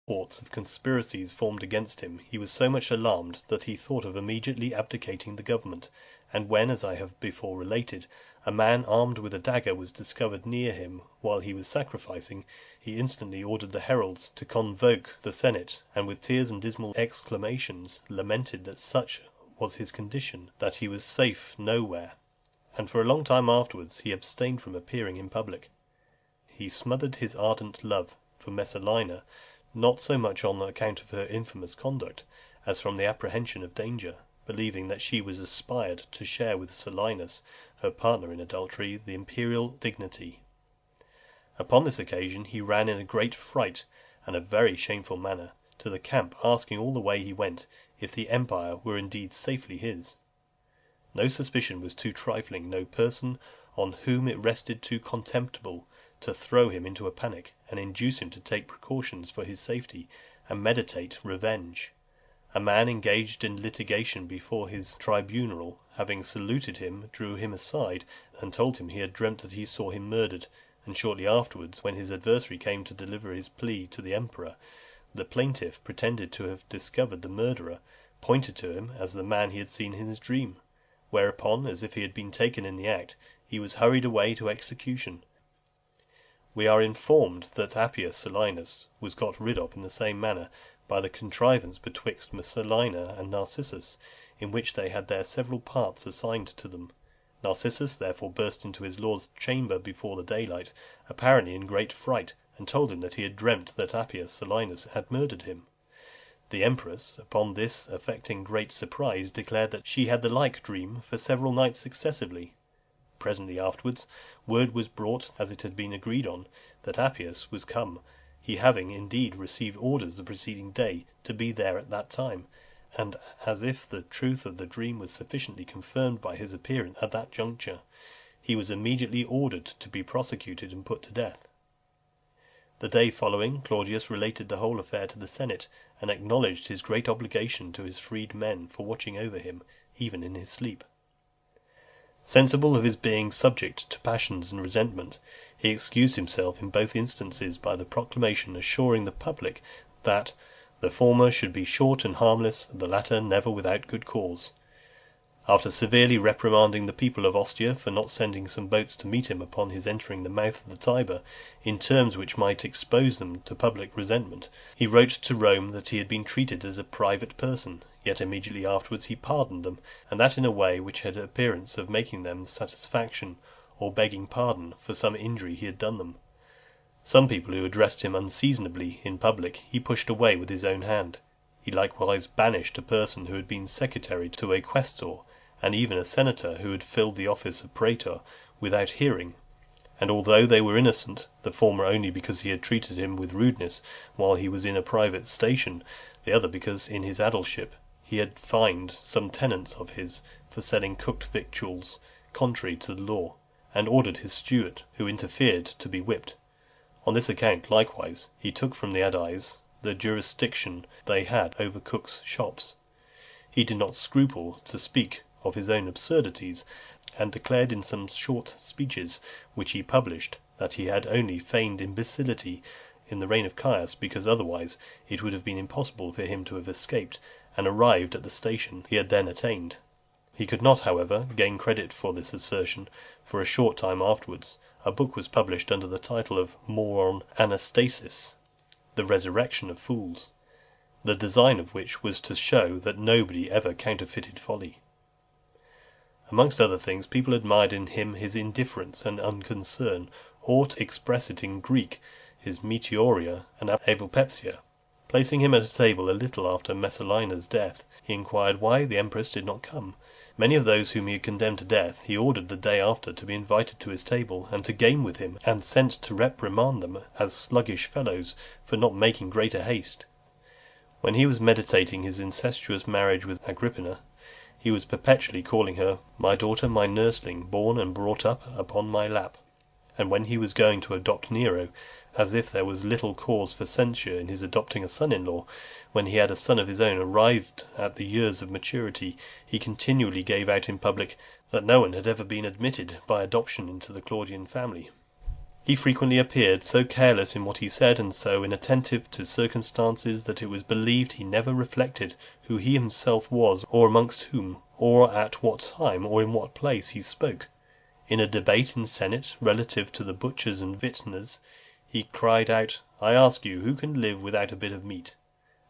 reports of conspiracies formed against him, he was so much alarmed that he thought of immediately abdicating the government; and when, as I have before related, a man armed with a dagger was discovered near him while he was sacrificing, he instantly ordered the heralds to convoke the senate, and with tears and dismal exclamations lamented that such was his condition, that he was safe nowhere, and for a long time afterwards he abstained from appearing in public. He smothered his ardent love for Messalina, not so much on account of her infamous conduct, as from the apprehension of danger, believing that she was aspired to share with Silenus, her partner in adultery, the imperial dignity. Upon this occasion he ran in a great fright, and a very shameful manner, to the camp, asking all the way he went, if the empire were indeed safely his. No suspicion was too trifling, no person on whom it rested too contemptible, to throw him into a panic, and induce him to take precautions for his safety, and meditate revenge. A man engaged in litigation before his tribunal, having saluted him, drew him aside, and told him he had dreamt that he saw him murdered, and shortly afterwards, when his adversary came to deliver his plea to the emperor, the plaintiff pretended to have discovered the murderer, pointed to him as the man he had seen in his dream, whereupon, as if he had been taken in the act, he was hurried away to execution. We are informed that Appius Silenus was got rid of in the same manner, by the contrivance betwixt Messalina and Narcissus, in which they had their several parts assigned to them. Narcissus therefore burst into his lord's chamber before the daylight, apparently in great fright, and told him that he had dreamt that Appius Silenus had murdered him. The empress, upon this, affecting great surprise, declared that she had the like dream for several nights successively. Presently afterwards, word was brought, as it had been agreed on, that Appius was come, he having indeed received orders the preceding day to be there at that time, and as if the truth of the dream was sufficiently confirmed by his appearance at that juncture, he was immediately ordered to be prosecuted and put to death. The day following, Claudius related the whole affair to the Senate, and acknowledged his great obligation to his freed men for watching over him, even in his sleep. Sensible of his being subject to passions and resentment, he excused himself in both instances by the proclamation assuring the public that the former should be short and harmless, the latter never without good cause. After severely reprimanding the people of Ostia for not sending some boats to meet him upon his entering the mouth of the Tiber, in terms which might expose them to public resentment, he wrote to Rome that he had been treated as a private person, yet immediately afterwards he pardoned them, and that in a way which had appearance of making them satisfaction, or begging pardon for some injury he had done them. Some people who addressed him unseasonably in public he pushed away with his own hand. He likewise banished a person who had been secretary to a quaestor, and even a senator who had filled the office of praetor, without hearing, and although they were innocent, the former only because he had treated him with rudeness while he was in a private station, the other because in his aedileship he had fined some tenants of his for selling cooked victuals contrary to the law, and ordered his steward, who interfered, to be whipped. On this account, likewise, he took from the aediles the jurisdiction they had over cooks' shops. He did not scruple to speak of his own absurdities, and declared in some short speeches, which he published, that he had only feigned imbecility in the reign of Caius, because otherwise it would have been impossible for him to have escaped, and arrived at the station he had then attained. He could not, however, gain credit for this assertion, for a short time afterwards a book was published under the title of 101 Anastasis, the Resurrection of Fools, the design of which was to show that nobody ever counterfeited folly. Amongst other things, people admired in him his indifference and unconcern, or, to express it in Greek, his meteoria and apopepsia. Placing him at a table a little after Messalina's death, he inquired why the empress did not come. Many of those whom he had condemned to death he ordered the day after to be invited to his table, and to game with him, and sent to reprimand them as sluggish fellows for not making greater haste. When he was meditating his incestuous marriage with Agrippina, he was perpetually calling her my daughter, my nursling, born and brought up upon my lap. And when he was going to adopt Nero, as if there was little cause for censure in his adopting a son-in-law, when he had a son of his own arrived at the years of maturity, he continually gave out in public that no one had ever been admitted by adoption into the Claudian family. He frequently appeared so careless in what he said, and so inattentive to circumstances, that it was believed he never reflected who he himself was, or amongst whom, or at what time, or in what place he spoke. In a debate in Senate, relative to the butchers and vintners, he cried out, "I ask you, who can live without a bit of meat?"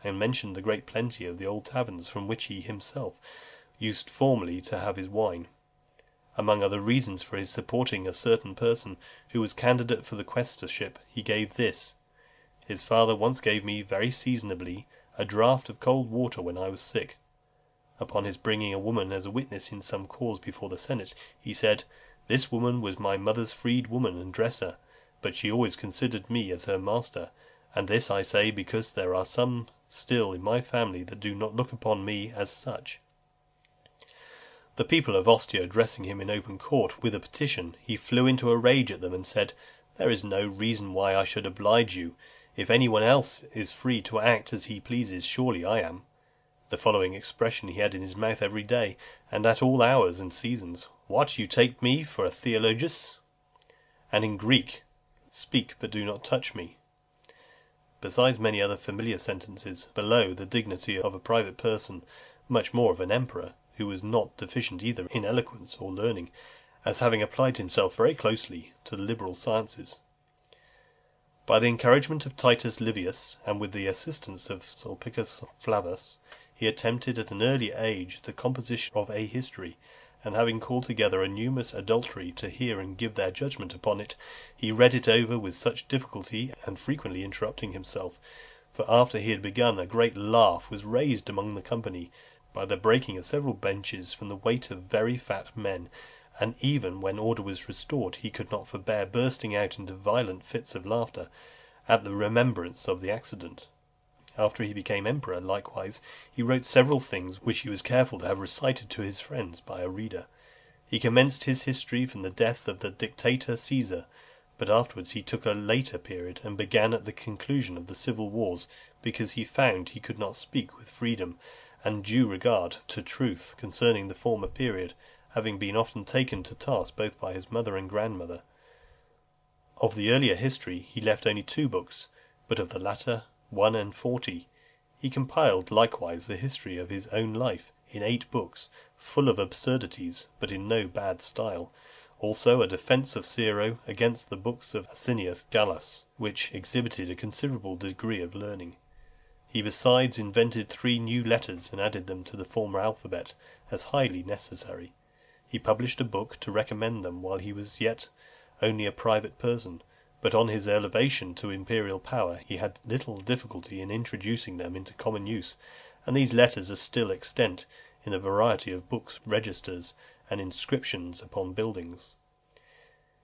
and mentioned the great plenty of the old taverns from which he himself used formerly to have his wine. Among other reasons for his supporting a certain person who was candidate for the quaestorship, he gave this: "His father once gave me, very seasonably, a draught of cold water when I was sick." Upon his bringing a woman as a witness in some cause before the Senate, he said, "This woman was my mother's freed woman and dresser, but she always considered me as her master, and this I say because there are some still in my family that do not look upon me as such." The people of Ostia addressing him in open court with a petition, he flew into a rage at them, and said, "There is no reason why I should oblige you. If any one else is free to act as he pleases, surely I am." The following expression he had in his mouth every day, and at all hours and seasons: "What, you take me for a theologus?" And in Greek, "Speak, but do not touch me." Besides many other familiar sentences, below the dignity of a private person, much more of an emperor, who was not deficient either in eloquence or learning, as having applied himself very closely to the liberal sciences. By the encouragement of Titus Livius, and with the assistance of Sulpicius Flavus, he attempted at an early age the composition of a history, and having called together a numerous adultery to hear and give their judgment upon it, he read it over with such difficulty, and frequently interrupting himself, for after he had begun, a great laugh was raised among the company, by the breaking of several benches from the weight of very fat men, and even when order was restored, he could not forbear bursting out into violent fits of laughter at the remembrance of the accident. After he became emperor, likewise, he wrote several things which he was careful to have recited to his friends by a reader. He commenced his history from the death of the dictator Caesar, but afterwards he took a later period, and began at the conclusion of the civil wars, because he found he could not speak with freedom and due regard to truth concerning the former period, having been often taken to task both by his mother and grandmother. Of the earlier history he left only 2 books, but of the latter 1 and 40. He compiled likewise the history of his own life in 8 books, full of absurdities, but in no bad style. Also a defence of Cicero against the books of Asinius Gallus, which exhibited a considerable degree of learning. He besides invented 3 new letters, and added them to the former alphabet, as highly necessary. He published a book to recommend them while he was yet only a private person, but on his elevation to imperial power he had little difficulty in introducing them into common use, and these letters are still extant in a variety of books, registers, and inscriptions upon buildings.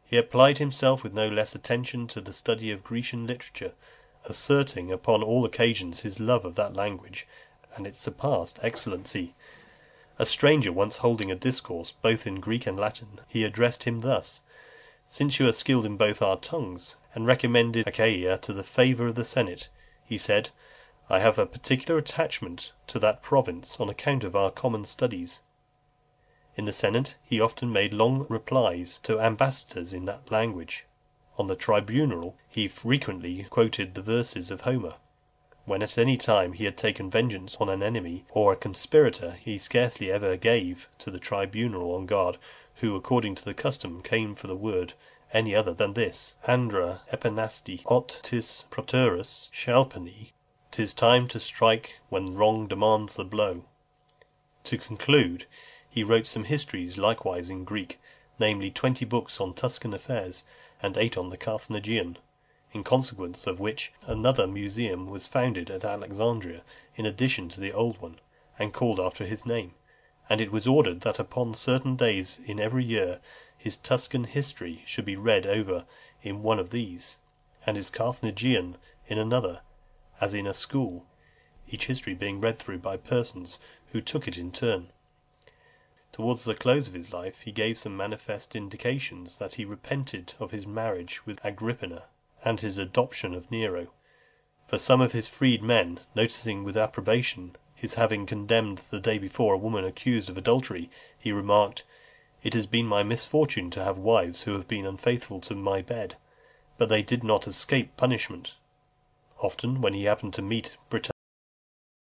He applied himself with no less attention to the study of Grecian literature, asserting upon all occasions his love of that language, and its surpassed excellency. A stranger once holding a discourse, both in Greek and Latin, he addressed him thus: "Since you are skilled in both our tongues, and recommended Achaia to the favour of the Senate," he said, "I have a particular attachment to that province on account of our common studies." In the Senate he often made long replies to ambassadors in that language. On the tribunal he frequently quoted the verses of Homer. When at any time he had taken vengeance on an enemy or a conspirator, he scarcely ever gave to the tribunal on guard, who according to the custom came for the word, any other than this: "Andra epinasti ot tis proterus shalpani." "'Tis time to strike when wrong demands the blow." To conclude, he wrote some histories likewise in Greek, namely 20 books on Tuscan affairs, and 8 on the Carthaginian, in consequence of which another museum was founded at Alexandria in addition to the old one, and called after his name, and it was ordered that upon certain days in every year his Tuscan history should be read over in one of these, and his Carthaginian in another, as in a school, each history being read through by persons who took it in turn. Towards the close of his life he gave some manifest indications that he repented of his marriage with Agrippina, and his adoption of Nero. For some of his freed men, noticing with approbation his having condemned the day before a woman accused of adultery, he remarked, "It has been my misfortune to have wives who have been unfaithful to my bed, but they did not escape punishment. Often, when he happened to meet Britannia,